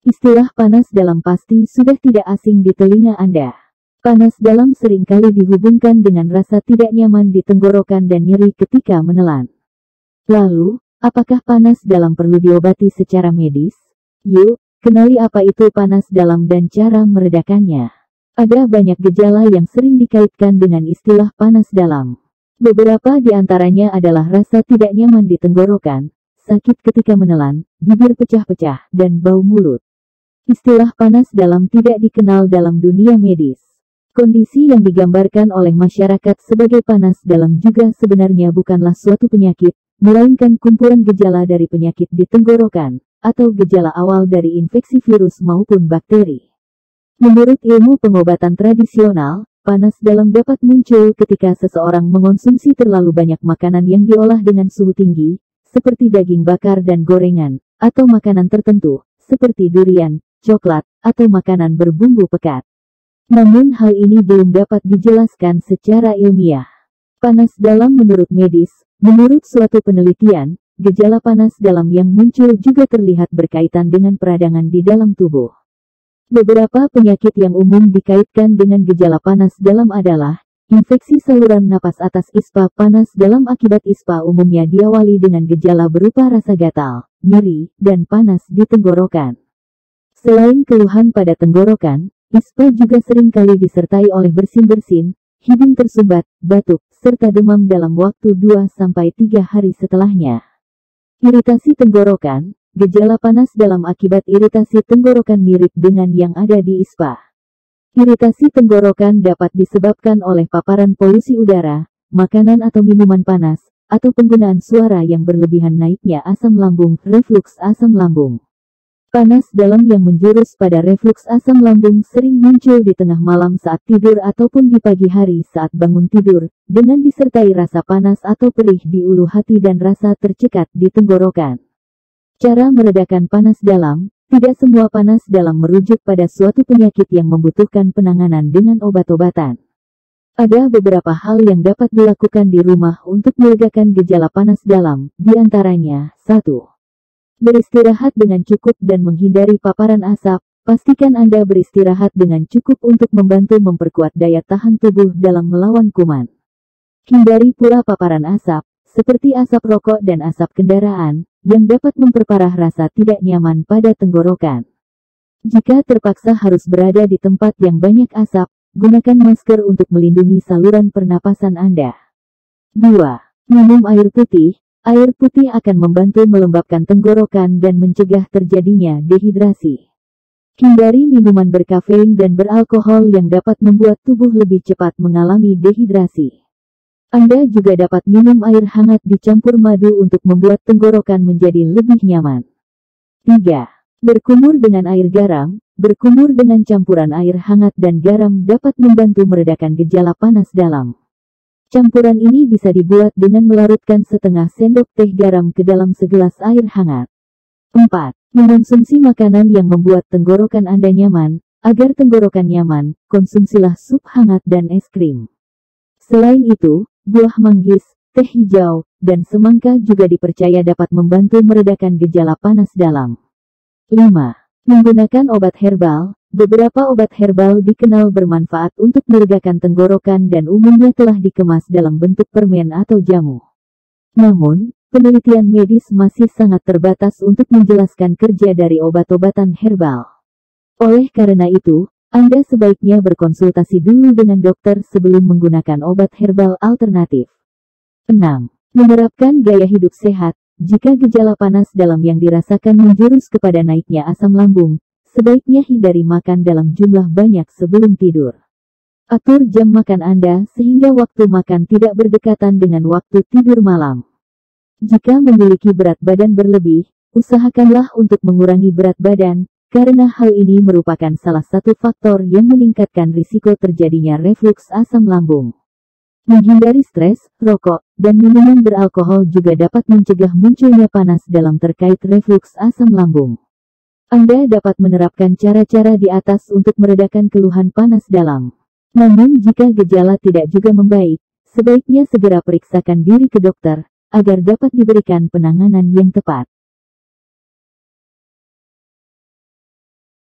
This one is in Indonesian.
Istilah panas dalam pasti sudah tidak asing di telinga Anda. Panas dalam seringkali dihubungkan dengan rasa tidak nyaman di tenggorokan dan nyeri ketika menelan. Lalu, apakah panas dalam perlu diobati secara medis? Yuk, kenali apa itu panas dalam dan cara meredakannya. Ada banyak gejala yang sering dikaitkan dengan istilah panas dalam. Beberapa di antaranya adalah rasa tidak nyaman di tenggorokan, sakit ketika menelan, bibir pecah-pecah, dan bau mulut. Istilah panas dalam tidak dikenal dalam dunia medis. Kondisi yang digambarkan oleh masyarakat sebagai panas dalam juga sebenarnya bukanlah suatu penyakit, melainkan kumpulan gejala dari penyakit di tenggorokan, atau gejala awal dari infeksi virus maupun bakteri. Menurut ilmu pengobatan tradisional, panas dalam dapat muncul ketika seseorang mengonsumsi terlalu banyak makanan yang diolah dengan suhu tinggi, seperti daging bakar dan gorengan, atau makanan tertentu, seperti durian, coklat, atau makanan berbumbu pekat. Namun hal ini belum dapat dijelaskan secara ilmiah. Panas dalam menurut medis, menurut suatu penelitian, gejala panas dalam yang muncul juga terlihat berkaitan dengan peradangan di dalam tubuh. Beberapa penyakit yang umum dikaitkan dengan gejala panas dalam adalah infeksi saluran napas atas. ISPA. Panas dalam akibat ISPA umumnya diawali dengan gejala berupa rasa gatal, nyeri, dan panas di tenggorokan. Selain keluhan pada tenggorokan, ISPA juga seringkali disertai oleh bersin-bersin, hidung tersumbat, batuk, serta demam dalam waktu 2-3 hari setelahnya. Iritasi tenggorokan, gejala panas dalam akibat iritasi tenggorokan mirip dengan yang ada di ISPA. Iritasi tenggorokan dapat disebabkan oleh paparan polusi udara, makanan atau minuman panas, atau penggunaan suara yang berlebihan. Naiknya asam lambung, refluks asam lambung. Panas dalam yang menjurus pada refluks asam lambung sering muncul di tengah malam saat tidur ataupun di pagi hari saat bangun tidur, dengan disertai rasa panas atau perih di ulu hati dan rasa tercekat di tenggorokan. Cara meredakan panas dalam, tidak semua panas dalam merujuk pada suatu penyakit yang membutuhkan penanganan dengan obat-obatan. Ada beberapa hal yang dapat dilakukan di rumah untuk melegakan gejala panas dalam, di antaranya, 1. Beristirahat dengan cukup dan menghindari paparan asap. Pastikan Anda beristirahat dengan cukup untuk membantu memperkuat daya tahan tubuh dalam melawan kuman. Hindari pula paparan asap, seperti asap rokok dan asap kendaraan, yang dapat memperparah rasa tidak nyaman pada tenggorokan. Jika terpaksa harus berada di tempat yang banyak asap, gunakan masker untuk melindungi saluran pernapasan Anda. 2. Minum air putih. Air putih akan membantu melembabkan tenggorokan dan mencegah terjadinya dehidrasi. Hindari minuman berkafein dan beralkohol yang dapat membuat tubuh lebih cepat mengalami dehidrasi. Anda juga dapat minum air hangat dicampur madu untuk membuat tenggorokan menjadi lebih nyaman. 3. Berkumur dengan air garam. Berkumur dengan campuran air hangat dan garam dapat membantu meredakan gejala panas dalam. Campuran ini bisa dibuat dengan melarutkan setengah sendok teh garam ke dalam segelas air hangat. 4. Mengonsumsi makanan yang membuat tenggorokan Anda nyaman. Agar tenggorokan nyaman, konsumsilah sup hangat dan es krim. Selain itu, buah manggis, teh hijau, dan semangka juga dipercaya dapat membantu meredakan gejala panas dalam. 5. Menggunakan obat herbal. Beberapa obat herbal dikenal bermanfaat untuk meredakan tenggorokan dan umumnya telah dikemas dalam bentuk permen atau jamu. Namun, penelitian medis masih sangat terbatas untuk menjelaskan kerja dari obat-obatan herbal. Oleh karena itu, Anda sebaiknya berkonsultasi dulu dengan dokter sebelum menggunakan obat herbal alternatif. 6. Menerapkan gaya hidup sehat. Jika gejala panas dalam yang dirasakan menjurus kepada naiknya asam lambung, sebaiknya hindari makan dalam jumlah banyak sebelum tidur. Atur jam makan Anda sehingga waktu makan tidak berdekatan dengan waktu tidur malam. Jika memiliki berat badan berlebih, usahakanlah untuk mengurangi berat badan, karena hal ini merupakan salah satu faktor yang meningkatkan risiko terjadinya refluks asam lambung. Menghindari stres, rokok, dan minuman beralkohol juga dapat mencegah munculnya panas dalam terkait refluks asam lambung. Anda dapat menerapkan cara-cara di atas untuk meredakan keluhan panas dalam. Namun jika gejala tidak juga membaik, sebaiknya segera periksakan diri ke dokter, agar dapat diberikan penanganan yang tepat.